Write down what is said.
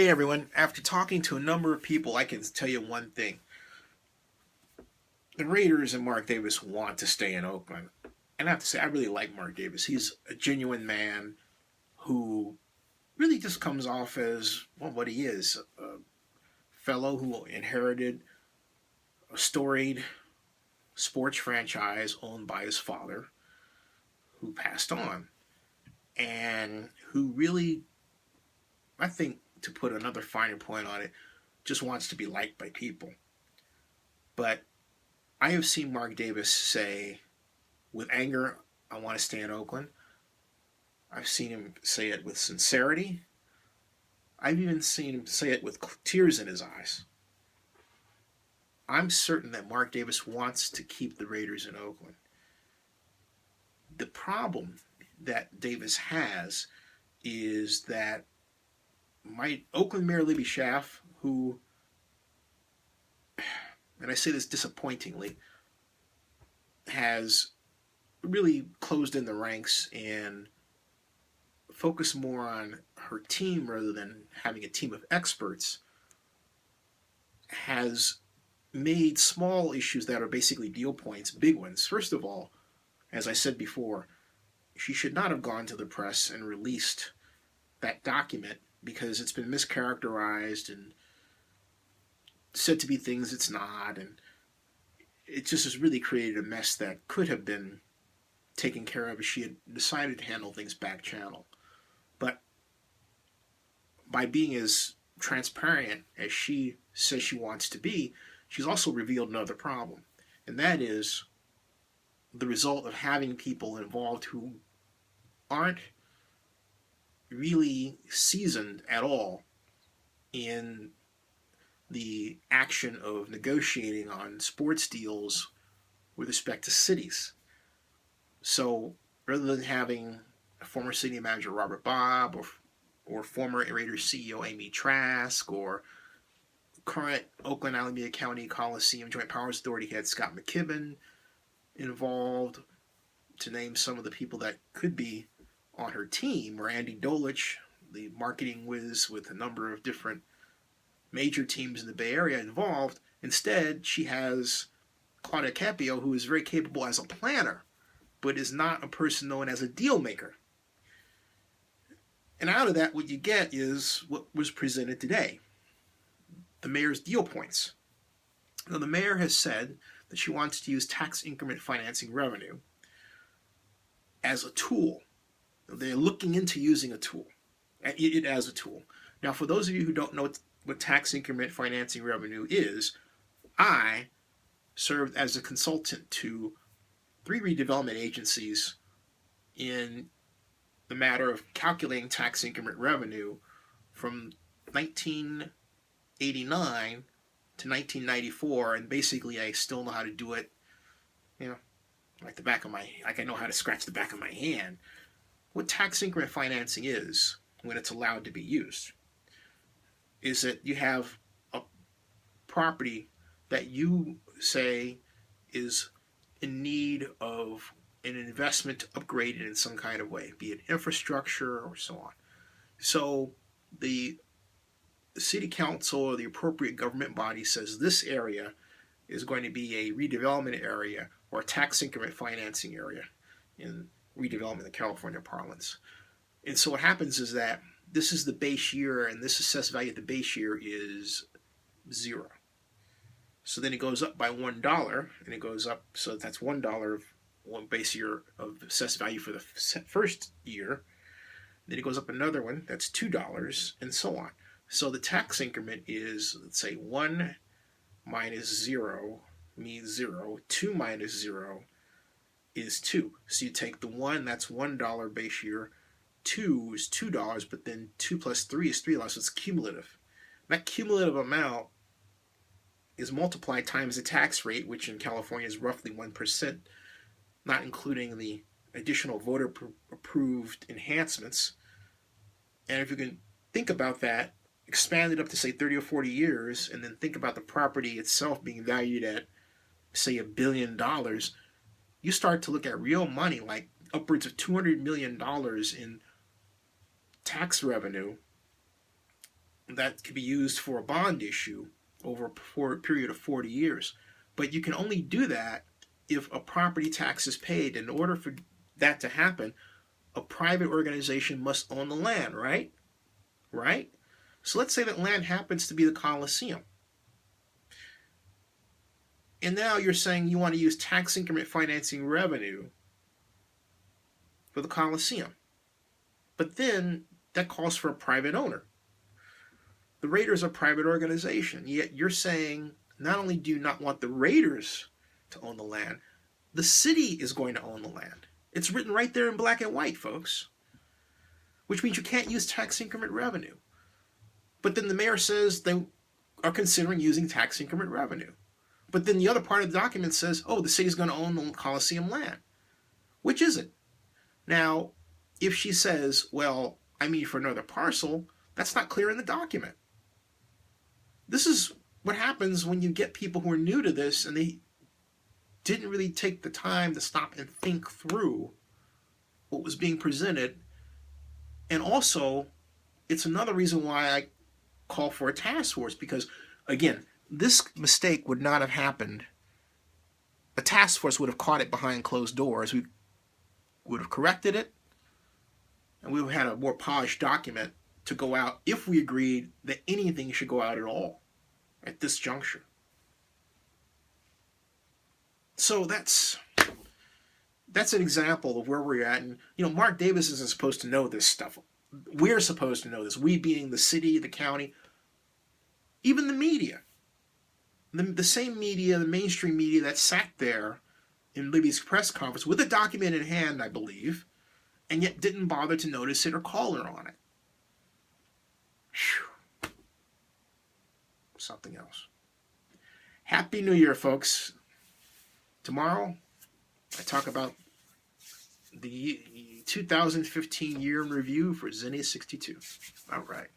Hey everyone, after talking to a number of people, I can tell you one thing. The Raiders and Mark Davis want to stay in Oakland. And I have to say, I really like Mark Davis. He's a genuine man who really just comes off as, well, what he is, a fellow who inherited a storied sports franchise owned by his father, who passed on, and who really, I think, to put another finer point on it, just wants to be liked by people. But I have seen Mark Davis say, with anger, I want to stay in Oakland. I've seen him say it with sincerity. I've even seen him say it with tears in his eyes. I'm certain that Mark Davis wants to keep the Raiders in Oakland. The problem that Davis has is that my Oakland Mayor Libby Schaaf, who, and I say this disappointingly, has really closed in the ranks and focused more on her team rather than having a team of experts, has made small issues that are basically deal points big ones. First of all, as I said before, she should not have gone to the press and released that document because it's been mischaracterized and said to be things it's not, and it just has really created a mess that could have been taken care of if she had decided to handle things back channel. But by being as transparent as she says she wants to be, she's also revealed another problem, and that is the result of having people involved who aren't really seasoned at all in the action of negotiating on sports deals with respect to cities. So rather than having former city manager Robert Bobb or former Raiders CEO Amy Trask or current Oakland Alameda County Coliseum Joint Powers Authority head Scott McKibben involved, to name some of the people that could be on her team, or Andy Dolich, the marketing whiz with a number of different major teams in the Bay Area involved. Instead, she has Claudia Capio, who is very capable as a planner, but is not a person known as a deal maker. And out of that, what you get is what was presented today, the mayor's deal points. Now, the mayor has said that she wants to use tax increment financing revenue as a tool. They're looking into using it as a tool. Now, for those of you who don't know what tax increment financing revenue is, I served as a consultant to 3 redevelopment agencies in the matter of calculating tax increment revenue from 1989 to 1994, and basically I still know how to do it, like I know how to scratch the back of my hand. What tax increment financing is, when it's allowed to be used, is that you have a property that you say is in need of an investment to upgrade it in some kind of way, be it infrastructure or so on. So the city council or the appropriate government body says this area is going to be a redevelopment area or a tax increment financing area in redevelopment in California parlance. And so what happens is that this is the base year, and this assessed value at the base year is 0. So then it goes up by $1, and it goes up, so that's $1 of one base year of assessed value for the first year. Then it goes up another one, that's $2, and so on. So the tax increment is, let's say, 1 minus 0 means 0, 2 minus 0 is 2. So you take the 1, that's $1 base year, 2 is $2, but then 2 plus 3 is $3, so it's cumulative. That cumulative amount is multiplied times the tax rate, which in California is roughly 1%, not including the additional voter approved enhancements. And if you can think about that, expand it up to say 30 or 40 years, and then think about the property itself being valued at say $1 billion, you start to look at real money, like upwards of $200 million in tax revenue that could be used for a bond issue over a period of 40 years. But you can only do that if a property tax is paid. In order for that to happen, a private organization must own the land, right? Right? So let's say that land happens to be the Coliseum. And now you're saying you want to use tax increment financing revenue for the Coliseum. But then that calls for a private owner. The Raiders are a private organization, yet you're saying not only do you not want the Raiders to own the land, the city is going to own the land. It's written right there in black and white, folks. Which means you can't use tax increment revenue. But then the mayor says they are considering using tax increment revenue. But then the other part of the document says, oh, the city's going to own the Coliseum land. Which is it? Now, if she says, well, I mean for another parcel, that's not clear in the document. This is what happens when you get people who are new to this and they didn't really take the time to stop and think through what was being presented. And also, it's another reason why I call for a task force, because, again, this mistake would not have happened. A task force would have caught it behind closed doors. We would have corrected it, and we would have had a more polished document to go out if we agreed that anything should go out at all at this juncture. So that's an example of where we're at. And, Mark Davis isn't supposed to know this stuff. We're supposed to know this. We being the city, the county, even the media. The same media, the mainstream media that sat there in Libby's press conference with a document in hand, I believe, and yet didn't bother to notice it or call her on it. Whew. Something else. Happy New Year, folks. Tomorrow, I talk about the 2015 year in review for Zinnia 62. All right.